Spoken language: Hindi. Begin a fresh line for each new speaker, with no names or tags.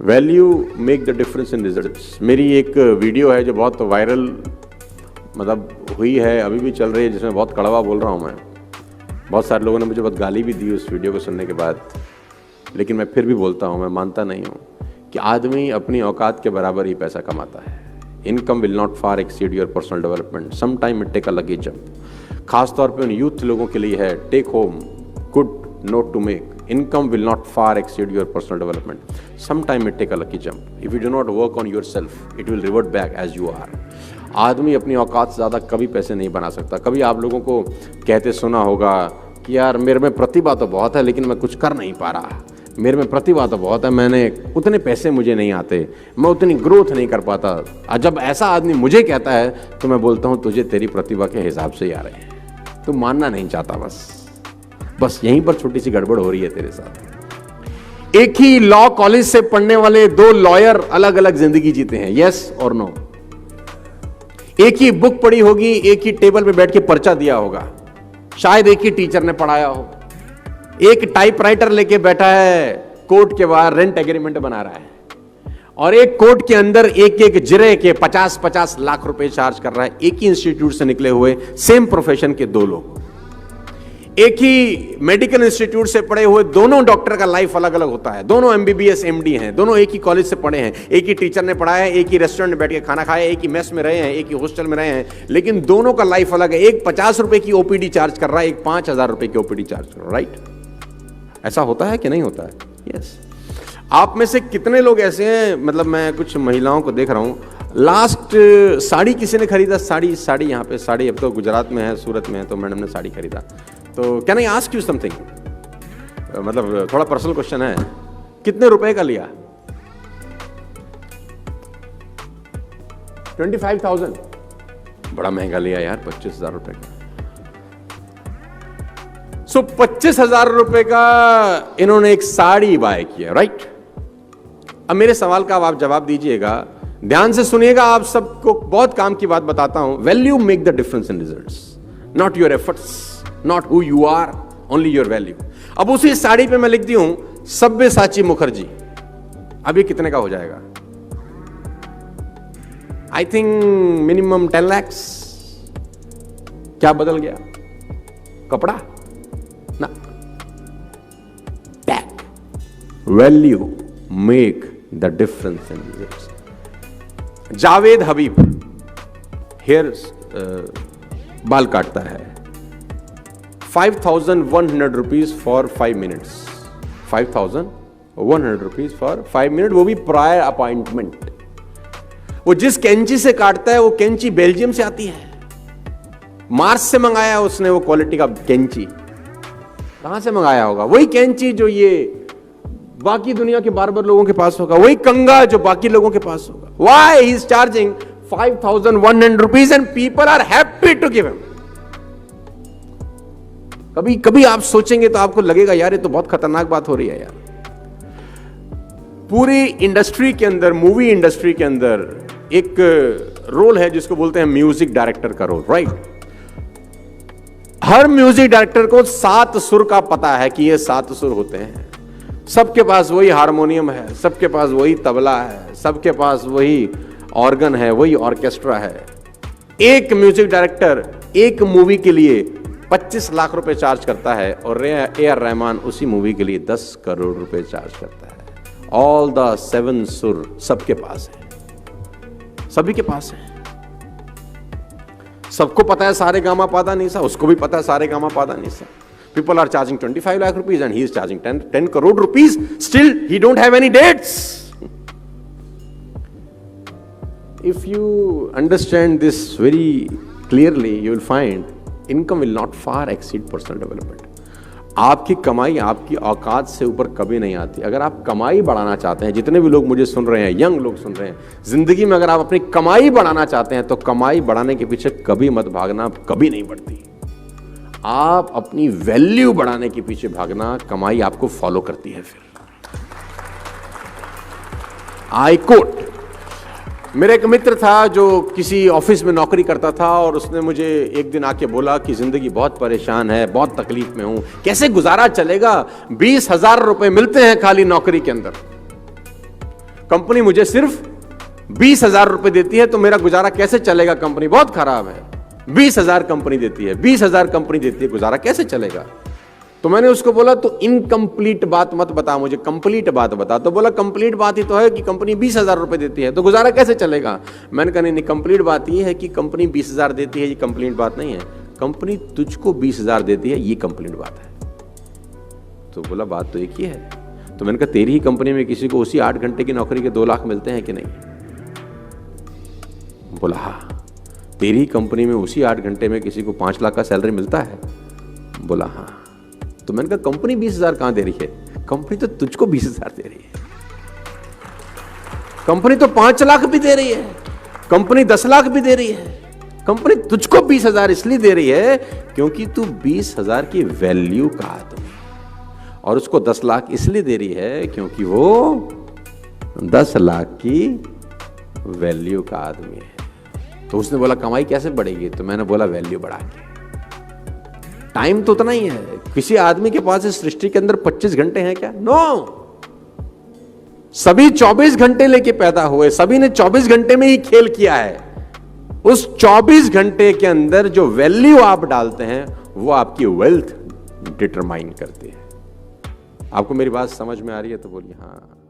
Value make the difference in results. मेरी एक वीडियो है जो बहुत वायरल हुई है, अभी भी चल रही है, जिसमें बहुत कड़वा बोल रहा हूँ मैं। बहुत सारे लोगों ने मुझे बहुत गाली भी दी उस वीडियो को सुनने के बाद, लेकिन मैं फिर भी बोलता हूँ, मैं मानता नहीं हूँ कि आदमी अपनी औकात के बराबर ही पैसा कमाता है। Income will not far exceed your personal development, some time it take a lucky jump. खासतौर पे उन यूथ लोगों के लिए है, take home good note to make. Income will not far exceed your personal development. Sometime it take a lucky jump. If you do not work on yourself, it will revert back as you are. आदमी अपनी औकात से ज़्यादा कभी पैसे नहीं बना सकता। कभी आप लोगों को कहते सुना होगा कि यार मेरे में प्रतिभा तो बहुत है लेकिन मैं कुछ कर नहीं पा रहा, मेरे में प्रतिभा तो बहुत है, मैंने उतने पैसे मुझे नहीं आते, मैं उतनी ग्रोथ नहीं कर पाता। जब ऐसा आदमी मुझे कहता है तो मैं बोलता हूँ तुझे तेरी प्रतिभा के हिसाब से ही आ रहे हैं, तू मानना नहीं चाहता। बस यहीं पर छोटी सी गड़बड़ हो रही है तेरे साथ। एक ही लॉ कॉलेज से पढ़ने वाले दो लॉयर अलग अलग जिंदगी जीते हैं, यस और नो। एक ही बुक पढ़ी होगी, एक ही टेबल पे बैठ के पर्चा दिया होगा, शायद एक ही टीचर ने पढ़ाया हो। एक टाइपराइटर लेके बैठा है, कोर्ट के बाहर रेंट एग्रीमेंट बना रहा है, और एक कोर्ट के अंदर एक एक जिरे के 50-50 लाख रुपए चार्ज कर रहा है। एक ही इंस्टीट्यूट से निकले हुए सेम प्रोफेशन के दो लोग, एक ही मेडिकल इंस्टीट्यूट से पढ़े हुए दोनों डॉक्टर का लाइफ अलग अलग होता है। दोनों MBBS MD हैं, दोनों एक ही कॉलेज से पढ़े हैं, एक ही टीचर ने पढ़ाया है, एक ही रेस्टोरेंट में बैठ के खाना खाया, एक ही मेस में रहे हैं, एक ही हॉस्टल में रहे हैं, लेकिन दोनों का लाइफ अलग है। एक 50 रुपए की OPD चार्ज कर रहा है, एक 5000 रुपए की OPD चार्ज कर रहा है। राइट? ऐसा होता है कि नहीं होता है? यस। आप में से कितने लोग ऐसे हैं, मैं कुछ महिलाओं को देख रहा हूं, लास्ट साड़ी किसी ने खरीदा, साड़ी यहाँ पे साड़ी, अब तो गुजरात में है, सूरत में है, तो मैडम ने साड़ी खरीदा। तो can I ask you something, थोड़ा पर्सनल क्वेश्चन है, कितने रुपए का लिया? 25,000। बड़ा महंगा लिया यार, 25,000 रुपए का। 25,000 रुपए का इन्होंने एक साड़ी बाय किया, राइट? अब मेरे सवाल का आप जवाब दीजिएगा, ध्यान से सुनिएगा, आप सबको बहुत काम की बात बताता हूं। Value make the difference in results, not your efforts, not who you are, only your value. अब उसी साड़ी पे मैं लिख दी हूं सब्यसाची मुखर्जी, अब ये कितने का हो जाएगा? I think minimum 10 lakhs। क्या बदल गया? कपड़ा ना, tag. Value make the difference in results. Javed Habib hair बाल काटता है, 5,100 rupees for 5 minutes। 5,100 rupees for 5 minutes, वो भी प्रायर अपॉइंटमेंट। वो जिस कैंची से काटता है वो कैंची बेल्जियम से आती है, मार्स से मंगाया उसने वो क्वालिटी का कैंची। कहां से मंगाया होगा? वही कैंची जो ये बाकी दुनिया के बार्बर लोगों के पास होगा, वही कंगा जो बाकी लोगों के पास होगा। Why he is charging 5,100 rupees and people are happy to give him? कभी कभी आप सोचेंगे तो आपको लगेगा यार ये तो बहुत खतरनाक बात हो रही है यार। पूरी इंडस्ट्री के अंदर, मूवी इंडस्ट्री के अंदर एक रोल है जिसको बोलते हैं म्यूजिक डायरेक्टर का रोल, राइट? हर म्यूजिक डायरेक्टर को 7 सुर का पता है कि ये 7 सुर होते हैं। सबके पास वही हारमोनियम है, सबके पास वही तबला है, सबके पास वही ऑर्गन है, वही ऑर्केस्ट्रा है। एक म्यूजिक डायरेक्टर एक मूवी के लिए 25 लाख रुपए चार्ज करता है और A.R. रहमान उसी मूवी के लिए 10 करोड़ रुपए चार्ज करता है। ऑल द 7 सुर सबके पास है, सभी के पास है। सबको पता है सारे गामा पादा नीसा, उसको भी पता है सारे गामा पादा NISA. People are charging 25 lakh rupees and he is charging 10 crore rupees. Still, he don't have any dates. If you understand this very clearly, you will find income will not far exceed personal development. आपकी कमाई आपकी औकात से ऊपर कभी नहीं आती। अगर आप कमाई बढ़ाना चाहते हैं, जितने भी लोग मुझे सुन रहे हैं, यंग लोग सुन रहे हैं, जिंदगी में अगर आप अपनी कमाई बढ़ाना चाहते हैं तो कमाई बढ़ाने के पीछे कभी मत भागना, कभी नहीं बढ़ती। आप अपनी वैल्यू बढ़ाने के पीछे भागना, कमाई आपको फॉलो करती है। फिर आई कोट, मेरा एक मित्र था जो किसी ऑफिस में नौकरी करता था और उसने मुझे एक दिन आके बोला कि जिंदगी बहुत परेशान है, बहुत तकलीफ में हूं, कैसे गुजारा चलेगा, 20,000 रुपए मिलते हैं खाली नौकरी के अंदर। कंपनी मुझे सिर्फ 20,000 रुपए देती है तो मेरा गुजारा कैसे चलेगा? कंपनी बहुत खराब है, 20,000 कंपनी देती है, 20,000 कंपनी देती है, गुजारा कैसे चलेगा? तो मैंने उसको बोला तो इनकम्प्लीट बात मत बता, मुझे कंप्लीट बात बता। तो बोला कंप्लीट बात ही तो है कि कंपनी 20,000 रुपए देती है तो गुजारा कैसे चलेगा? मैंने कहा नहीं, कंप्लीट बात ये है कि कंपनी 20,000 देती है, ये कंप्लीट बात नहीं है। कंपनी तुझको 20,000 देती है, ये कंप्लीट बात है। तो बोला बात तो एक ही है। तो मैंने कहा तेरी ही कंपनी में किसी को उसी 8 घंटे की नौकरी के 2 लाख मिलते हैं कि नहीं? बोला हाँ। तेरी ही कंपनी में उसी 8 घंटे में किसी को 5 लाख का सैलरी मिलता है? बोला हाँ। तो मैंने कहा कंपनी 20,000 कहां दे रही है? कंपनी तो तुझको 20,000 दे रही है। कंपनी तो 5 लाख भी दे रही है, कंपनी 10 लाख भी दे रही है। कंपनी तुझको 20,000 इसलिए दे रही है क्योंकि तू 20,000 की वैल्यू का आदमी, और उसको 10 लाख इसलिए दे रही है क्योंकि वो 10 लाख की वैल्यू का आदमी है। तो उसने बोला कमाई कैसे बढ़ेगी? तो मैंने बोला वैल्यू बढ़ा के। टाइम तो उतना ही है। किसी आदमी के पास इस सृष्टि के अंदर 25 घंटे हैं क्या? नो। सभी 24 घंटे लेके पैदा हुए, सभी ने 24 घंटे में ही खेल किया है। उस 24 घंटे के अंदर जो वैल्यू आप डालते हैं वो आपकी वेल्थ डिटरमाइन करती है। आपको मेरी बात समझ में आ रही है तो बोलिए हाँ।